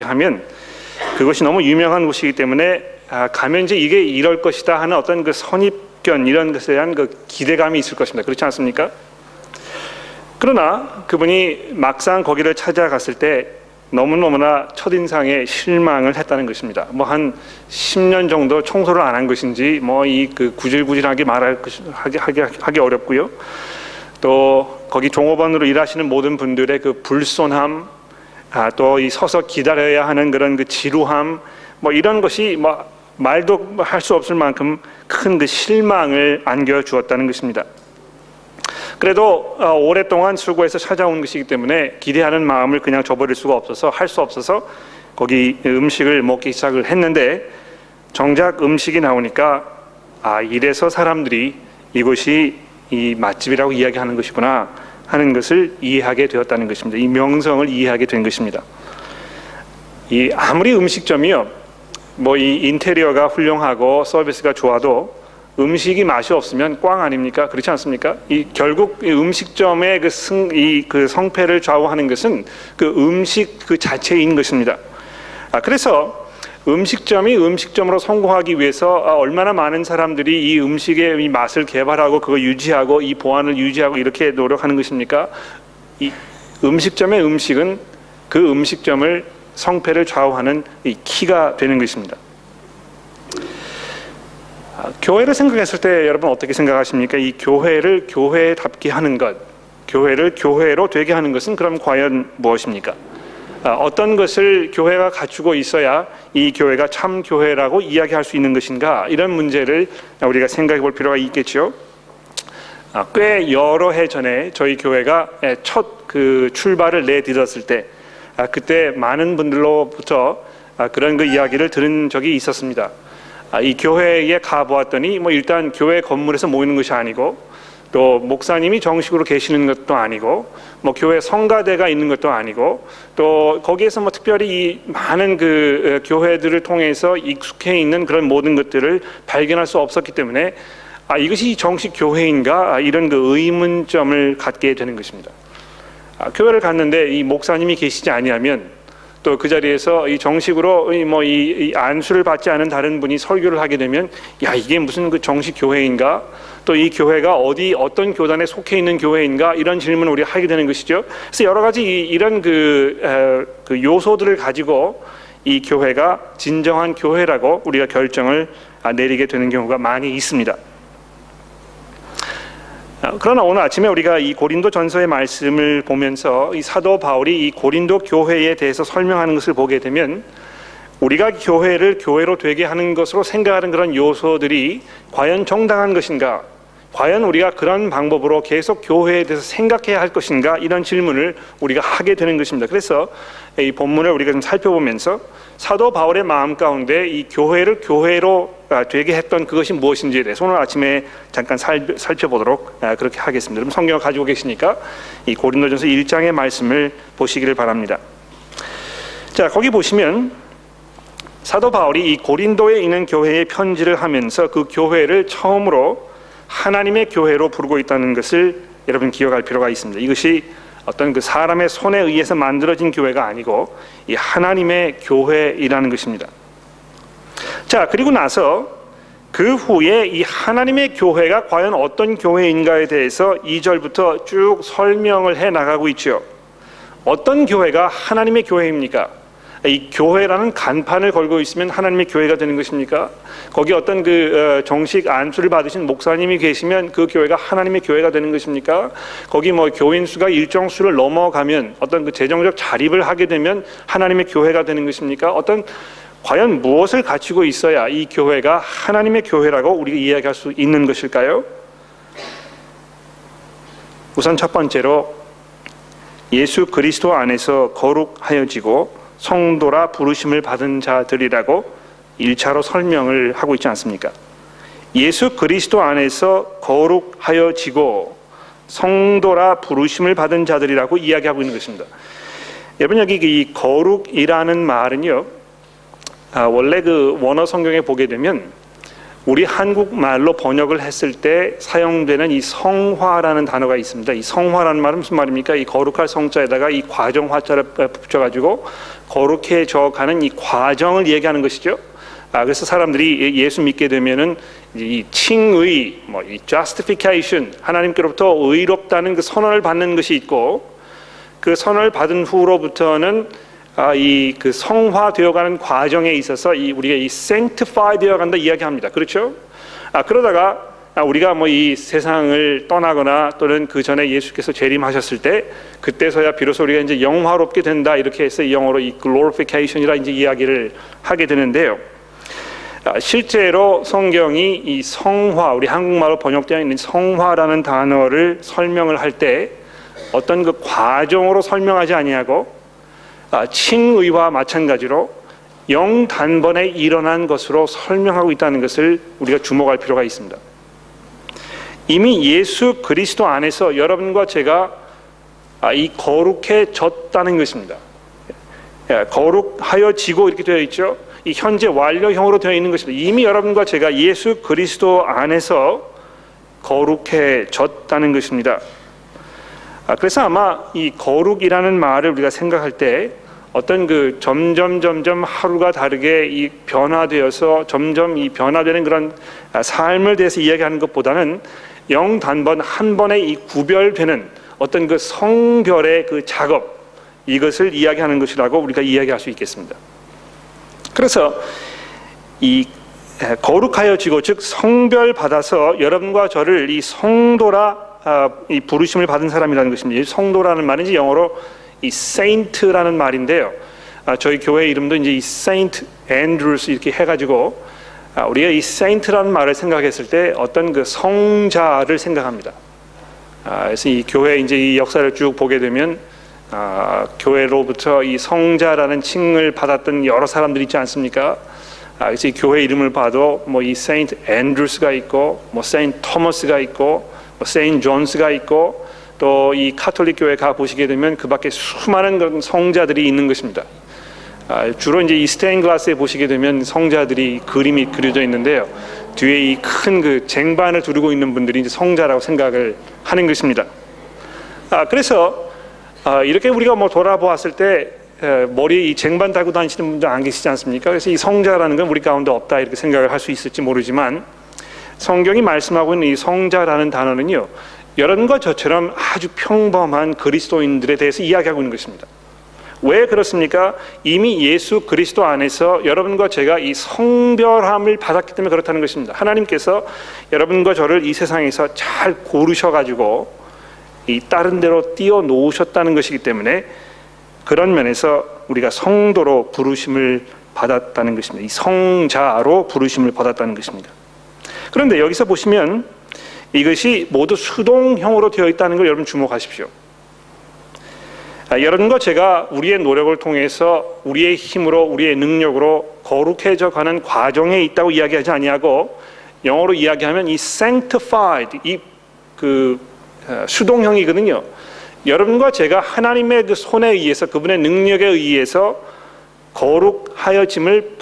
하면 그것이 너무 유명한 곳이기 때문에 가면 이제 이게 이럴 것이다 하는 어떤 그 선입견 이런 것에 대한 그 기대감이 있을 것입니다. 그렇지 않습니까? 그러나 그분이 막상 거기를 찾아갔을 때 너무너무나 첫인상에 실망을 했다는 것입니다. 뭐 한 10년 정도 청소를 안 한 것인지 뭐 이 그 구질구질하게 하기 어렵고요. 또 거기 종업원으로 일하시는 모든 분들의 그 불손함, 또 이 서서 기다려야 하는 그런 그 지루함, 뭐 이런 것이 뭐 말도 할 수 없을 만큼 큰 그 실망을 안겨주었다는 것입니다. 그래도 오랫동안 수고해서 찾아온 것이기 때문에 기대하는 마음을 그냥 저버릴 수가 없어서 할 수 없어서 거기 음식을 먹기 시작을 했는데 정작 음식이 나오니까 이래서 사람들이 이곳이 이 맛집이라고 이야기하는 것이구나 하는 것을 이해하게 되었다는 것입니다. 이 명성을 이해하게 된 것입니다. 이 아무리 음식점이요, 뭐 이 인테리어가 훌륭하고 서비스가 좋아도 음식이 맛이 없으면 꽝 아닙니까? 그렇지 않습니까? 이 결국 이 음식점의 그 성패를 좌우하는 것은 그 음식 그 자체인 것입니다. 그래서 음식점이 음식점으로 성공하기 위해서 얼마나 많은 사람들이 이 음식의 이 맛을 개발하고 그거 유지하고 이 보안을 유지하고 이렇게 노력하는 것입니까? 이 음식점의 음식은 그 음식점을 성패를 좌우하는 이 키가 되는 것입니다. 교회를 생각했을 때 여러분 어떻게 생각하십니까? 이 교회를 교회답게 하는 것, 교회를 교회로 되게 하는 것은 그럼 과연 무엇입니까? 어떤 것을 교회가 갖추고 있어야 이 교회가 참 교회라고 이야기할 수 있는 것인가? 이런 문제를 우리가 생각해 볼 필요가 있겠죠. 꽤 여러 해 전에 저희 교회가 첫 그 출발을 내딛었을 때 그때 많은 분들로부터 그런 그 이야기를 들은 적이 있었습니다. 이 교회에 가보았더니 뭐 일단 교회 건물에서 모이는 것이 아니고 또 목사님이 정식으로 계시는 것도 아니고 뭐 교회 성가대가 있는 것도 아니고 또 거기에서 뭐 특별히 이 많은 그 교회들을 통해서 익숙해 있는 그런 모든 것들을 발견할 수 없었기 때문에 이것이 정식 교회인가 이런 그 의문점을 갖게 되는 것입니다. 교회를 갔는데 이 목사님이 계시지 아니하면 또 그 자리에서 이 정식으로 이 안수를 받지 않은 다른 분이 설교를 하게 되면 야 이게 무슨 그 정식 교회인가? 또 이 교회가 어떤 교단에 속해 있는 교회인가? 이런 질문을 우리가 하게 되는 것이죠. 그래서 여러 가지 이런 그 요소들을 가지고 이 교회가 진정한 교회라고 우리가 결정을 내리게 되는 경우가 많이 있습니다. 그러나 오늘 아침에 우리가 이 고린도 전서의 말씀을 보면서 이 사도 바울이 이 고린도 교회에 대해서 설명하는 것을 보게 되면 우리가 교회를 교회로 되게 하는 것으로 생각하는 그런 요소들이 과연 정당한 것인가? 과연 우리가 그런 방법으로 계속 교회에 대해서 생각해야 할 것인가? 이런 질문을 우리가 하게 되는 것입니다. 그래서 이 본문을 우리가 좀 살펴보면서 사도 바울의 마음 가운데 이 교회를 교회로 되게 했던 그것이 무엇인지에 대해서 오늘 아침에 잠깐 살펴보도록 그렇게 하겠습니다. 여러분 성경을 가지고 계시니까 이 고린도전서 1장의 말씀을 보시기를 바랍니다. 자, 거기 보시면 사도 바울이 이 고린도에 있는 교회에 편지를 하면서 그 교회를 처음으로 하나님의 교회로 부르고 있다는 것을 여러분 기억할 필요가 있습니다. 이것이 어떤 그 사람의 손에 의해서 만들어진 교회가 아니고 이 하나님의 교회이라는 것입니다. 자, 그리고 나서 그 후에 이 하나님의 교회가 과연 어떤 교회인가에 대해서 2절부터 쭉 설명을 해 나가고 있죠. 어떤 교회가 하나님의 교회입니까? 이 교회라는 간판을 걸고 있으면 하나님의 교회가 되는 것입니까? 거기 어떤 그 정식 안수를 받으신 목사님이 계시면 그 교회가 하나님의 교회가 되는 것입니까? 거기 뭐 교인 수가 일정 수를 넘어가면 어떤 그 재정적 자립을 하게 되면 하나님의 교회가 되는 것입니까? 과연 무엇을 갖추고 있어야 이 교회가 하나님의 교회라고 우리가 이야기할 수 있는 것일까요? 우선 첫 번째로 예수 그리스도 안에서 거룩하여지고 성도라 부르심을 받은 자들이라고 1차로 설명을 하고 있지 않습니까? 예수 그리스도 안에서 거룩하여지고 성도라 부르심을 받은 자들이라고 이야기하고 있는 것입니다. 여러분 여기 이 거룩이라는 말은요, 원래 그 원어 성경에 보게 되면 우리 한국말로 번역을 했을 때 사용되는 이 성화라는 단어가 있습니다. 이 성화라는 말은 무슨 말입니까? 이 거룩할 성자에다가 이 과정 화자를 붙여가지고 거룩해져 가는 이 과정을 얘기하는 것이죠. 그래서 사람들이 예수 믿게 되면은 이 칭의, 이 justification, 하나님께로부터 의롭다는 그 선언을 받는 것이 있고, 그 선언을 받은 후로부터는 이 그 성화되어가는 과정에 있어서 우리가 이 sanctify 되어간다 이야기합니다. 그렇죠? 그러다가 우리가 이 세상을 떠나거나 또는 그 전에 예수께서 재림하셨을 때 그때서야 비로소 우리가 이제 영화롭게 된다 이렇게 해서 영어로 이 glorification이라 이제 이야기를 하게 되는데요. 실제로 성경이 이 성화, 우리 한국말로 번역되어 있는 성화라는 단어를 설명을 할 때 어떤 그 과정으로 설명하지 아니하고 칭의와 마찬가지로 영단번에 일어난 것으로 설명하고 있다는 것을 우리가 주목할 필요가 있습니다. 이미 예수 그리스도 안에서 여러분과 제가 이 거룩해졌다는 것입니다. 거룩하여지고 이렇게 되어 있죠. 이 현재 완료형으로 되어 있는 것입니다. 이미 여러분과 제가 예수 그리스도 안에서 거룩해졌다는 것입니다. 그래서 아마 이 거룩이라는 말을 우리가 생각할 때 어떤 그 점점 하루가 다르게 이 변화되어서 점점 이 변화되는 그런 삶을 대해서 이야기하는 것보다는 영 단번 한 번에 이 구별되는 어떤 그 성별의 그 작업, 이것을 이야기하는 것이라고 우리가 이야기할 수 있겠습니다. 그래서 이 거룩하여지고, 즉 성별 받아서 여러분과 저를 이 성도라 이 부르심을 받은 사람이라는 것입니다. 이 성도라는 말은 이제 영어로 이 saint라는 말인데요. 저희 교회 이름도 이제 이 Saint Andrews 이렇게 해가지고 우리가 이 saint라는 말을 생각했을 때 어떤 그 성자를 생각합니다. 그래서 이 교회 이제 이 역사를 쭉 보게 되면 교회로부터 이 성자라는 칭을 받았던 여러 사람들이 있지 않습니까? 그래서 이 교회 이름을 봐도 이 Saint Andrews가 있고, Saint Thomas가 있고, Saint Johns가 있고, 또 이 카톨릭 교회 가 보시게 되면 그 밖에 수많은 그런 성자들이 있는 것입니다. 주로 이제 이 스테인 글라스에 보시게 되면 성자들이 그림이 그려져 있는데요. 뒤에 이 큰 그 쟁반을 두르고 있는 분들이 이제 성자라고 생각을 하는 것입니다. 그래서 이렇게 우리가 돌아보았을 때 머리에 이 쟁반 달고 다니시는 분들 안 계시지 않습니까? 그래서 이 성자라는 건 우리 가운데 없다 이렇게 생각을 할 수 있을지 모르지만, 성경이 말씀하고 있는 이 성자라는 단어는요, 여러분과 저처럼 아주 평범한 그리스도인들에 대해서 이야기하고 있는 것입니다. 왜 그렇습니까? 이미 예수 그리스도 안에서 여러분과 제가 이 성별함을 받았기 때문에 그렇다는 것입니다. 하나님께서 여러분과 저를 이 세상에서 잘 고르셔가지고 이 다른 데로 띄워 놓으셨다는 것이기 때문에 그런 면에서 우리가 성도로 부르심을 받았다는 것입니다. 이 성자로 부르심을 받았다는 것입니다. 그런데 여기서 보시면 이것이 모두 수동형으로 되어 있다는 걸 여러분 주목하십시오. 여러분과 제가 우리의 노력을 통해서 우리의 힘으로 우리의 능력으로 거룩해져 가는 과정에 있다고 이야기하지 아니하고, 영어로 이야기하면 이 sanctified, 이 그 수동형이거든요. 여러분과 제가 하나님의 그 손에 의해서, 그분의 능력에 의해서 거룩하여짐을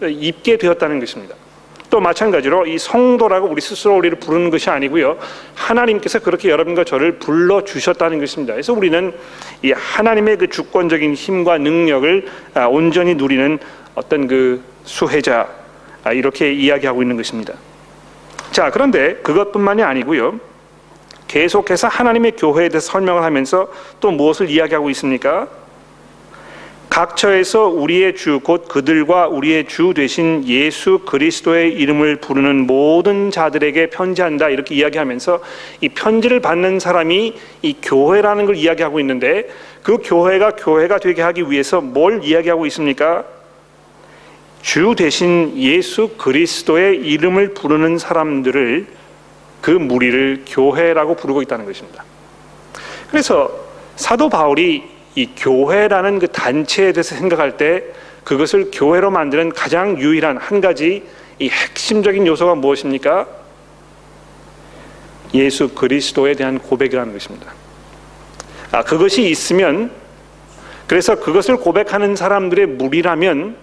입게 되었다는 것입니다. 또 마찬가지로 이 성도라고 우리 스스로 우리를 부르는 것이 아니고요, 하나님께서 그렇게 여러분과 저를 불러주셨다는 것입니다. 그래서 우리는 이 하나님의 그 주권적인 힘과 능력을 온전히 누리는 어떤 그 수혜자, 이렇게 이야기하고 있는 것입니다. 자, 그런데 그것뿐만이 아니고요, 계속해서 하나님의 교회에 대해서 설명을 하면서 또 무엇을 이야기하고 있습니까? 각처에서 우리의 주, 곧 그들과 우리의 주 되신 예수 그리스도의 이름을 부르는 모든 자들에게 편지한다 이렇게 이야기하면서 이 편지를 받는 사람이 이 교회라는 걸 이야기하고 있는데, 그 교회가 되게 하기 위해서 뭘 이야기하고 있습니까? 주 되신 예수 그리스도의 이름을 부르는 사람들을, 그 무리를 교회라고 부르고 있다는 것입니다. 그래서 사도 바울이 이 교회라는 그 단체에 대해서 생각할 때 그것을 교회로 만드는 가장 유일한 한 가지 이 핵심적인 요소가 무엇입니까? 예수 그리스도에 대한 고백이라는 것입니다. 그것이 있으면, 그래서 그것을 고백하는 사람들의 무리라면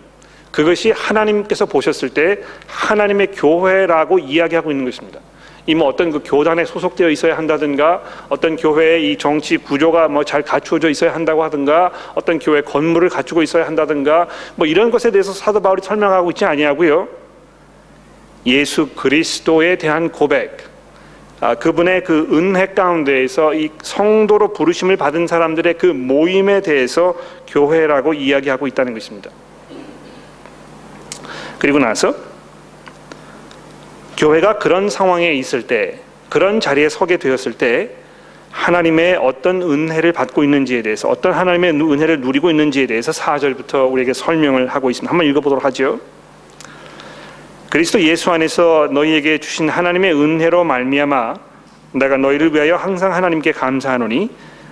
그것이 하나님께서 보셨을 때 하나님의 교회라고 이야기하고 있는 것입니다. 이 뭐 어떤 그 교단에 소속되어 있어야 한다든가, 어떤 교회의 이 정치 구조가 뭐 잘 갖추어져 있어야 한다고 하든가, 어떤 교회 건물을 갖추고 있어야 한다든가, 뭐 이런 것에 대해서 사도 바울이 설명하고 있지 아니하고요. 예수 그리스도에 대한 고백, 그분의 그 은혜 가운데에서 이 성도로 부르심을 받은 사람들의 그 모임에 대해서 교회라고 이야기하고 있다는 것입니다. 그리고 나서 교회가 그런 상황에 있을 때, 그런 자리에 서게 되었을 때 하나님의 어떤 은혜를 받고 있는지에 대해서, 어떤 하나님의 은혜를 누리고 있는지에 대해서 4절부터 우리에게 설명을 하고 있습니다. 한번 읽어보도록 하죠. 그리스도 예수 안에서 너희에게 주신 하나님의 은혜로 말미암아 내가 너희를 위하여 항상 하나님께 감사하노니,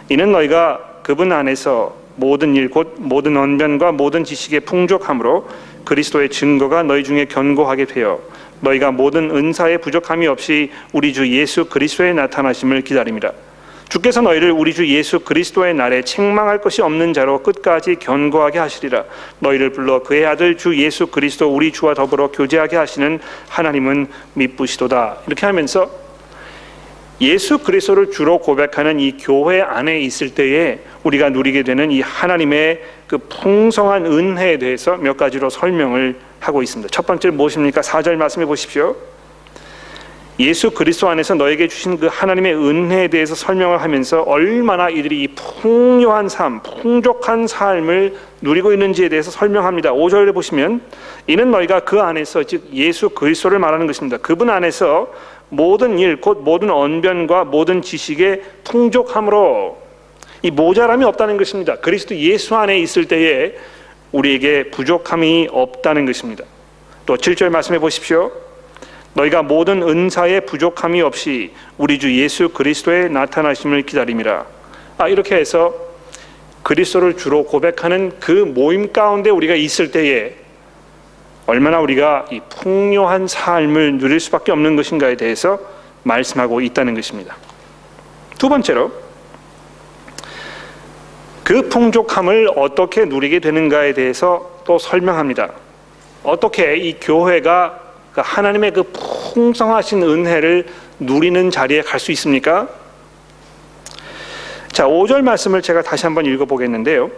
이는 너희가 그분 안에서 모든 일 곧 모든 언변과 모든 지식의 풍족함으로 그리스도의 증거가 너희 중에 견고하게 되어 너희가 모든 은사에 부족함이 없이 우리 주 예수 그리스도의 나타나심을 기다립니다. 주께서 너희를 우리 주 예수 그리스도의 날에 책망할 것이 없는 자로 끝까지 견고하게 하시리라. 너희를 불러 그의 아들 주 예수 그리스도 우리 주와 더불어 교제하게 하시는 하나님은 미쁘시도다. 이렇게 하면서 예수 그리스도를 주로 고백하는 이 교회 안에 있을 때에 우리가 누리게 되는 이 하나님의 그 풍성한 은혜에 대해서 몇 가지로 설명을 하고 있습니다. 첫 번째는 무엇입니까? 4절 말씀해 보십시오. 예수 그리스도 안에서 너에게 주신 그 하나님의 은혜에 대해서 설명을 하면서 얼마나 이들이 이 풍요한 삶, 풍족한 삶을 누리고 있는지에 대해서 설명합니다. 5절에 보시면 이는 너희가 그 안에서, 즉 예수 그리스도를 말하는 것입니다. 그분 안에서 모든 일, 곧 모든 언변과 모든 지식의 풍족함으로, 이 모자람이 없다는 것입니다. 그리스도 예수 안에 있을 때에 우리에게 부족함이 없다는 것입니다. 또 7절 말씀해 보십시오. 너희가 모든 은사에 부족함이 없이 우리 주 예수 그리스도의 나타나심을 기다림이라. 이렇게 해서 그리스도를 주로 고백하는 그 모임 가운데 우리가 있을 때에 얼마나 우리가 이 풍요한 삶을 누릴 수밖에 없는 것인가에 대해서 말씀하고 있다는 것입니다. 두 번째로, 그 풍족함을 어떻게 누리게 되는가에 대해서 또 설명합니다. 어떻게 이 교회가 하나님의 그 풍성하신 은혜를 누리는 자리에 갈 수 있습니까? 자, 5절 말씀을 제가 다시 한번 읽어보겠는데요.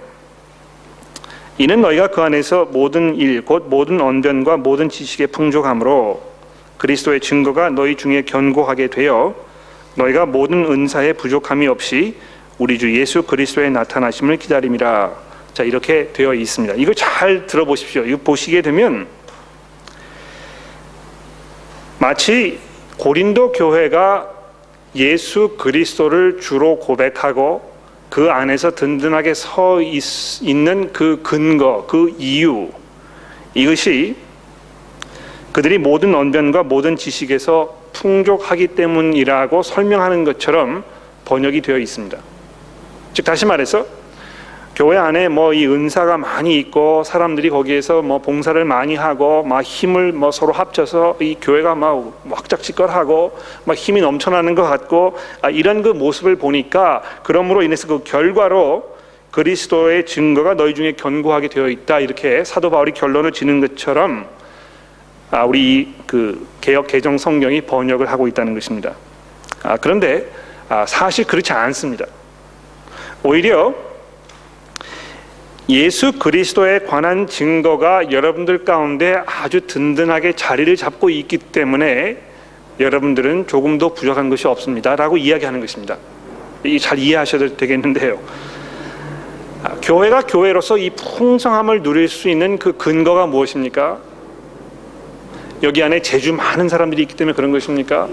이는 너희가 그 안에서 모든 일, 곧 모든 언변과 모든 지식의 풍족함으로 그리스도의 증거가 너희 중에 견고하게 되어 너희가 모든 은사에 부족함이 없이 우리 주 예수 그리스도의 나타나심을 기다림이라. 자, 이렇게 되어 있습니다. 이거 잘 들어보십시오. 이거 보시게 되면 마치 고린도 교회가 예수 그리스도를 주로 고백하고 그 안에서 든든하게 서 있는 그 근거, 그 이유, 이것이 그들이 모든 언변과 모든 지식에서 풍족하기 때문이라고 설명하는 것처럼 번역이 되어 있습니다. 즉 다시 말해서 교회 안에 뭐 이 은사가 많이 있고 사람들이 거기에서 뭐 봉사를 많이 하고 막 힘을 뭐 서로 합쳐서 이 교회가 막 확작지껄하고 막 힘이 넘쳐나는 것 같고, 이런 그 모습을 보니까 그러므로 인해서 그 결과로 그리스도의 증거가 너희 중에 견고하게 되어 있다, 이렇게 사도 바울이 결론을 지는 것처럼 우리 그 개역 개정 성경이 번역을 하고 있다는 것입니다. 그런데 사실 그렇지 않습니다. 오히려 예수 그리스도에 관한 증거가 여러분들 가운데 아주 든든하게 자리를 잡고 있기 때문에 여러분들은 조금도 부족한 것이 없습니다 라고 이야기하는 것입니다. 잘 이해하셔도 되겠는데요, 교회가 교회로서 이 풍성함을 누릴 수 있는 그 근거가 무엇입니까? 여기 안에 재주 많은 사람들이 있기 때문에 그런 것입니까?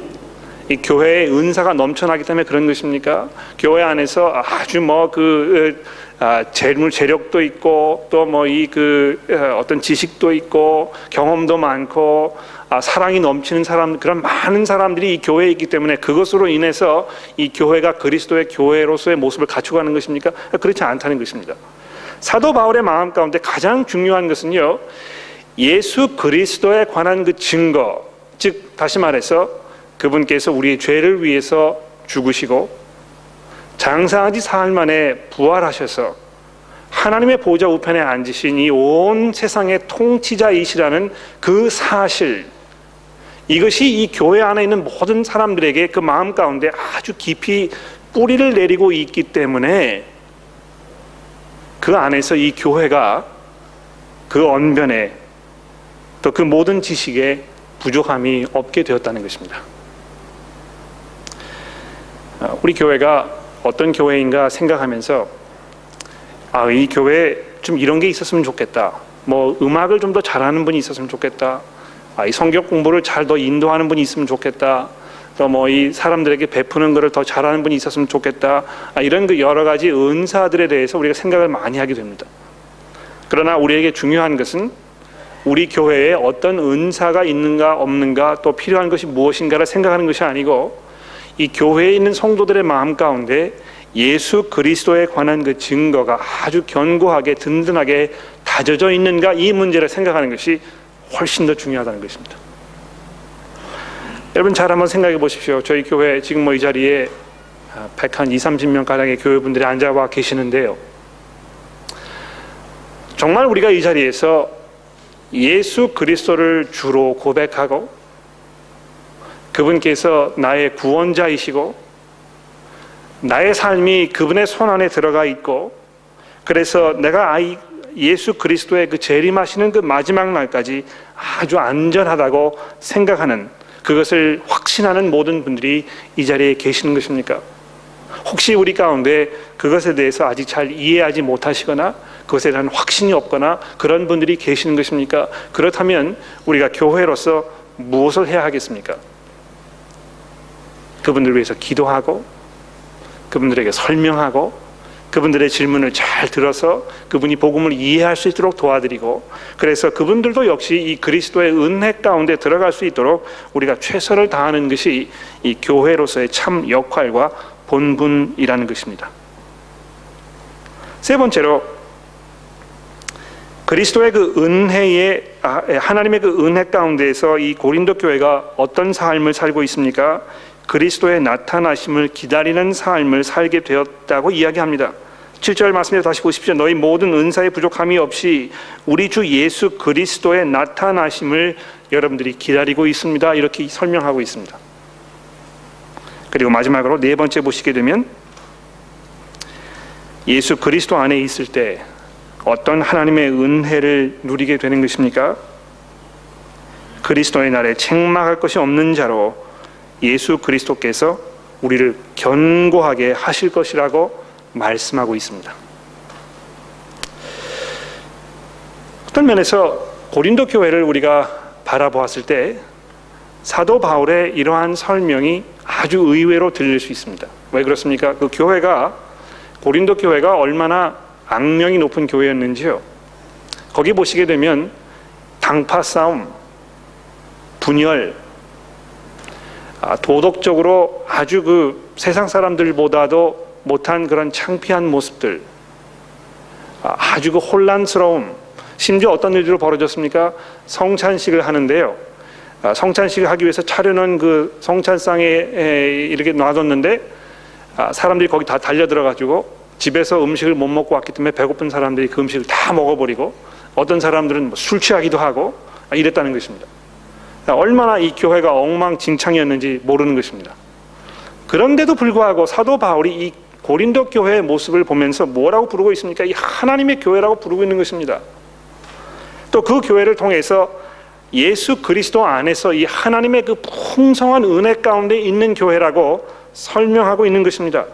이 교회의 은사가 넘쳐나기 때문에 그런 것입니까? 교회 안에서 아주 뭐 재력도 있고 또 뭐 어떤 지식도 있고 경험도 많고 사랑이 넘치는 사람, 그런 많은 사람들이 이 교회에 있기 때문에 그것으로 인해서 이 교회가 그리스도의 교회로서의 모습을 갖추고 가는 것입니까? 그렇지 않다는 것입니다. 사도 바울의 마음 가운데 가장 중요한 것은요, 예수 그리스도에 관한 그 증거, 즉 다시 말해서 그분께서 우리의 죄를 위해서 죽으시고 장사한 지 사흘 만에 부활하셔서 하나님의 보좌 우편에 앉으신 이 온 세상의 통치자이시라는 그 사실, 이것이 이 교회 안에 있는 모든 사람들에게 그 마음 가운데 아주 깊이 뿌리를 내리고 있기 때문에 그 안에서 이 교회가 그 언변에 또 그 모든 지식에 부족함이 없게 되었다는 것입니다. 우리 교회가 어떤 교회인가 생각하면서 이 교회에 좀 이런 게 있었으면 좋겠다, 뭐 음악을 좀 더 잘하는 분이 있었으면 좋겠다, 이 성경 공부를 잘 더 인도하는 분이 있으면 좋겠다, 또 뭐 이 사람들에게 베푸는 것을 더 잘하는 분이 있었으면 좋겠다, 이런 그 여러 가지 은사들에 대해서 우리가 생각을 많이 하게 됩니다. 그러나 우리에게 중요한 것은 우리 교회에 어떤 은사가 있는가 없는가, 또 필요한 것이 무엇인가를 생각하는 것이 아니고 이 교회에 있는 성도들의 마음 가운데 예수 그리스도에 관한 그 증거가 아주 견고하게 든든하게 다져져 있는가, 이 문제를 생각하는 것이 훨씬 더 중요하다는 것입니다. 여러분 잘 한번 생각해 보십시오. 저희 교회 지금 뭐 이 자리에 120-30명 가량의 교회분들이 앉아와 계시는데요, 정말 우리가 이 자리에서 예수 그리스도를 주로 고백하고 그분께서 나의 구원자이시고 나의 삶이 그분의 손 안에 들어가 있고, 그래서 내가 예수 그리스도의 그 재림하시는 그 마지막 날까지 아주 안전하다고 생각하는, 그것을 확신하는 모든 분들이 이 자리에 계시는 것입니까? 혹시 우리 가운데 그것에 대해서 아직 잘 이해하지 못하시거나 그것에 대한 확신이 없거나 그런 분들이 계시는 것입니까? 그렇다면 우리가 교회로서 무엇을 해야 하겠습니까? 그분들을 위해서 기도하고 그분들에게 설명하고 그분들의 질문을 잘 들어서 그분이 복음을 이해할 수 있도록 도와드리고, 그래서 그분들도 역시 이 그리스도의 은혜 가운데 들어갈 수 있도록 우리가 최선을 다하는 것이 이 교회로서의 참 역할과 본분이라는 것입니다. 세 번째로, 그리스도의 그 은혜의 하나님의 그 은혜 가운데에서 이 고린도 교회가 어떤 삶을 살고 있습니까? 그리스도의 나타나심을 기다리는 삶을 살게 되었다고 이야기합니다. 7절 말씀에 다시 보십시오. 너희 모든 은사의 부족함이 없이 우리 주 예수 그리스도의 나타나심을 여러분들이 기다리고 있습니다. 이렇게 설명하고 있습니다. 그리고 마지막으로 네 번째 보시게 되면, 예수 그리스도 안에 있을 때 어떤 하나님의 은혜를 누리게 되는 것입니까? 그리스도의 날에 책망할 것이 없는 자로 예수 그리스도께서 우리를 견고하게 하실 것이라고 말씀하고 있습니다. 어떤 면에서 고린도 교회를 우리가 바라보았을 때 사도 바울의 이러한 설명이 아주 의외로 들릴 수 있습니다. 왜 그렇습니까? 그 교회가, 고린도 교회가 얼마나 악명이 높은 교회였는지요. 거기 보시게 되면 당파 싸움, 분열, 도덕적으로 아주 그 세상 사람들보다도 못한 그런 창피한 모습들, 아주 그 혼란스러움, 심지어 어떤 일들이 벌어졌습니까? 성찬식을 하는데요, 성찬식을 하기 위해서 차려놓은 그 성찬상에 이렇게 놔뒀는데 사람들이 거기 다 달려들어가지고 집에서 음식을 못 먹고 왔기 때문에 배고픈 사람들이 그 음식을 다 먹어버리고, 어떤 사람들은 술 취하기도 하고 이랬다는 것입니다. 얼마나 이 교회가 엉망진창이었는지 모르는 것입니다. 그런데도 불구하고 사도 바울이 이 고린도 교회의 모습을 보면서 뭐라고 부르고 있습니까? 이 하나님의 교회라고 부르고 있는 것입니다. 또 그 교회를 통해서 예수 그리스도 안에서 이 하나님의 그 풍성한 은혜 가운데 있는 교회라고 설명하고 있는 것입니다.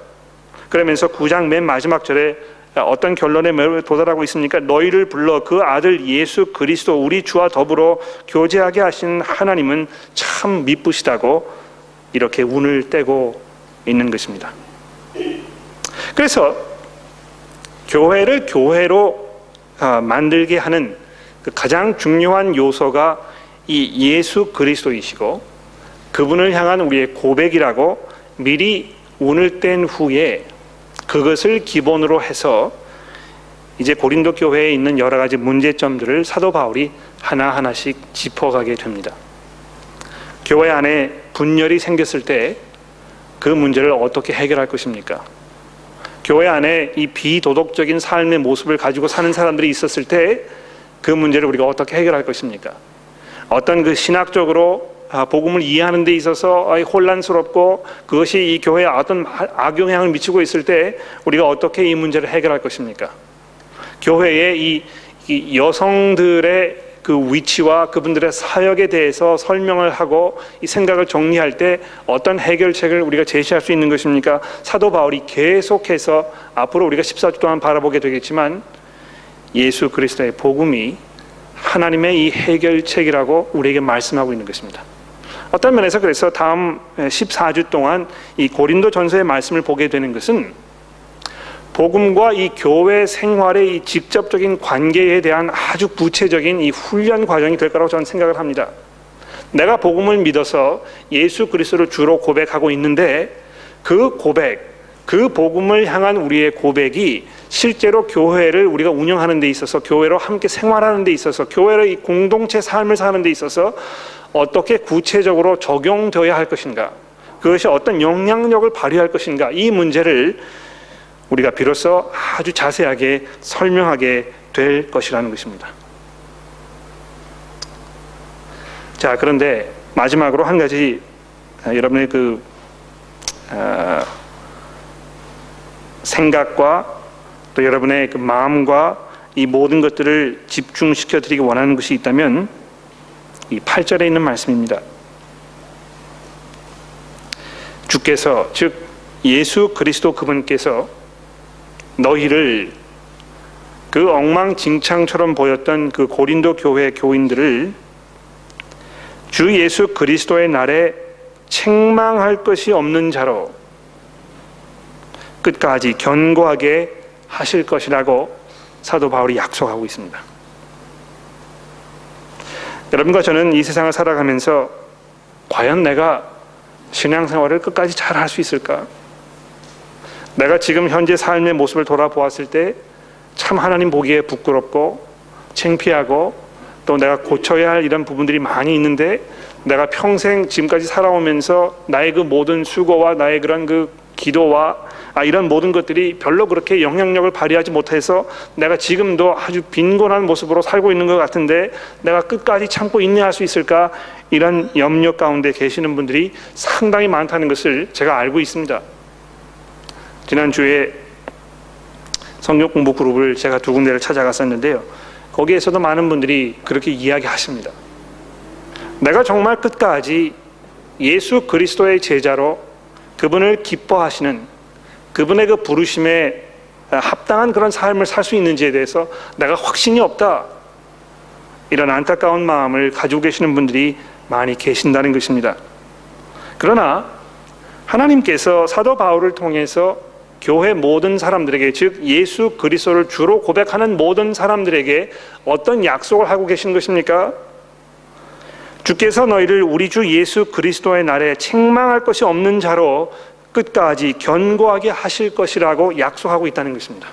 그러면서 9장 맨 마지막 절에 어떤 결론에 도달하고 있습니까? 너희를 불러 그 아들 예수 그리스도 우리 주와 더불어 교제하게 하신 하나님은 참 미쁘시다고 이렇게 운을 떼고 있는 것입니다. 그래서 교회를 교회로 만들게 하는 그 가장 중요한 요소가 이 예수 그리스도이시고, 그분을 향한 우리의 고백이라고 미리 운을 뗀 후에 그것을 기본으로 해서 이제 고린도 교회에 있는 여러 가지 문제점들을 사도 바울이 하나하나씩 짚어가게 됩니다. 교회 안에 분열이 생겼을 때 그 문제를 어떻게 해결할 것입니까? 교회 안에 이 비도덕적인 삶의 모습을 가지고 사는 사람들이 있었을 때 그 문제를 우리가 어떻게 해결할 것입니까? 어떤 그 신학적으로 복음을 이해하는 데 있어서 혼란스럽고 그것이 이 교회에 어떤 악영향을 미치고 있을 때 우리가 어떻게 이 문제를 해결할 것입니까? 교회의 이 여성들의 그 위치와 그분들의 사역에 대해서 설명을 하고 이 생각을 정리할 때 어떤 해결책을 우리가 제시할 수 있는 것입니까? 사도 바울이 계속해서 앞으로 우리가 14주 동안 바라보게 되겠지만 예수 그리스도의 복음이 하나님의 이 해결책이라고 우리에게 말씀하고 있는 것입니다. 어떤 면에서 그래서 다음 14주 동안 이 고린도 전서의 말씀을 보게 되는 것은 복음과 이 교회 생활의 이 직접적인 관계에 대한 아주 구체적인 이 훈련 과정이 될 거라고 저는 생각을 합니다. 내가 복음을 믿어서 예수 그리스도를 주로 고백하고 있는데 그 고백, 그 복음을 향한 우리의 고백이 실제로 교회를 우리가 운영하는 데 있어서, 교회로 함께 생활하는 데 있어서, 교회로 이 공동체 삶을 사는 데 있어서 어떻게 구체적으로 적용되어야 할 것인가, 그것이 어떤 영향력을 발휘할 것인가, 이 문제를 우리가 비로소 아주 자세하게 설명하게 될 것이라는 것입니다. 자, 그런데 마지막으로 한 가지 여러분의 그 생각과 또 여러분의 그 마음과 이 모든 것들을 집중시켜 드리기 원하는 것이 있다면 이 8절에 있는 말씀입니다. 주께서, 즉 예수 그리스도 그분께서 너희를, 그 엉망진창처럼 보였던 그 고린도 교회 교인들을 주 예수 그리스도의 날에 책망할 것이 없는 자로 끝까지 견고하게 하실 것이라고 사도 바울이 약속하고 있습니다. 여러분과 저는 이 세상을 살아가면서 과연 내가 신앙생활을 끝까지 잘 할 수 있을까? 내가 지금 현재 삶의 모습을 돌아보았을 때 참 하나님 보기에 부끄럽고 창피하고 또 내가 고쳐야 할 이런 부분들이 많이 있는데 내가 평생 지금까지 살아오면서 나의 그 모든 수고와 나의 그런 그 기도와 이런 모든 것들이 별로 그렇게 영향력을 발휘하지 못해서 내가 지금도 아주 빈곤한 모습으로 살고 있는 것 같은데 내가 끝까지 참고 인내할 수 있을까? 이런 염려 가운데 계시는 분들이 상당히 많다는 것을 제가 알고 있습니다. 지난주에 성경 공부 그룹을 제가 2군데를 찾아갔었는데요, 거기에서도 많은 분들이 그렇게 이야기하십니다. 내가 정말 끝까지 예수 그리스도의 제자로 그분을 기뻐하시는, 그분의 그 부르심에 합당한 그런 삶을 살 수 있는지에 대해서 내가 확신이 없다, 이런 안타까운 마음을 가지고 계시는 분들이 많이 계신다는 것입니다. 그러나 하나님께서 사도 바울을 통해서 교회 모든 사람들에게, 즉 예수 그리스도를 주로 고백하는 모든 사람들에게 어떤 약속을 하고 계신 것입니까? 주께서 너희를 우리 주 예수 그리스도의 날에 책망할 것이 없는 자로 끝까지 견고하게 하실 것이라고 약속하고 있다는 것입니다.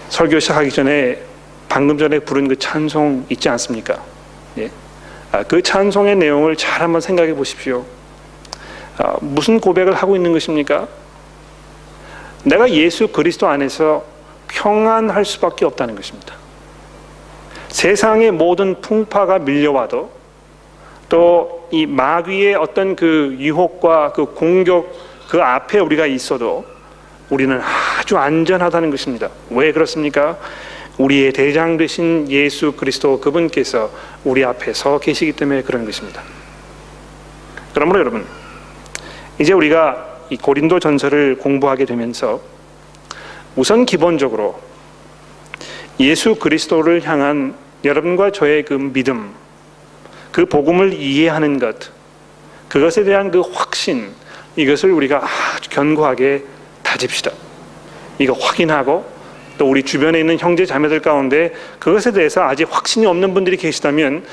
설교 시작하기 전에 방금 전에 부른 그 찬송 있지 않습니까? 예. 그 찬송의 내용을 잘 한번 생각해 보십시오. 무슨 고백을 하고 있는 것입니까? 내가 예수 그리스도 안에서 평안할 수밖에 없다는 것입니다. 세상의 모든 풍파가 밀려와도 또 이 마귀의 어떤 그 유혹과 그 공격 그 앞에 우리가 있어도 우리는 아주 안전하다는 것입니다. 왜 그렇습니까? 우리의 대장 되신 예수 그리스도 그분께서 우리 앞에 서 계시기 때문에 그런 것입니다. 그러므로 여러분, 이제 우리가 이 고린도 전서를 공부하게 되면서 우선 기본적으로 예수 그리스도를 향한 여러분과 저의 그 믿음, 그 복음을 이해하는 것, 그것에 대한 그 확신, 이것을 우리가 아주 견고하게 다집시다. 이거 확인하고 또 우리 주변에 있는 형제 자매들 가운데 그것에 대해서 아직 확신이 없는 분들이 계시다면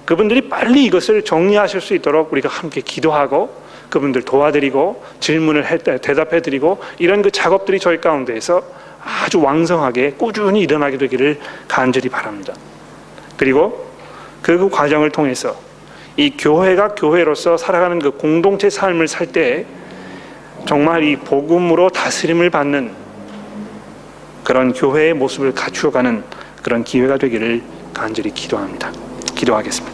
그분들이 빨리 이것을 정리하실 수 있도록 우리가 함께 기도하고 그분들 도와드리고 질문을 대답해드리고 이런 그 작업들이 저희 가운데에서 아주 왕성하게 꾸준히 일어나게 되기를 간절히 바랍니다. 그리고 그 과정을 통해서 이 교회가 교회로서 살아가는 그 공동체 삶을 살 때 정말 이 복음으로 다스림을 받는 그런 교회의 모습을 갖추어가는 그런 기회가 되기를 간절히 기도합니다. 기도하겠습니다.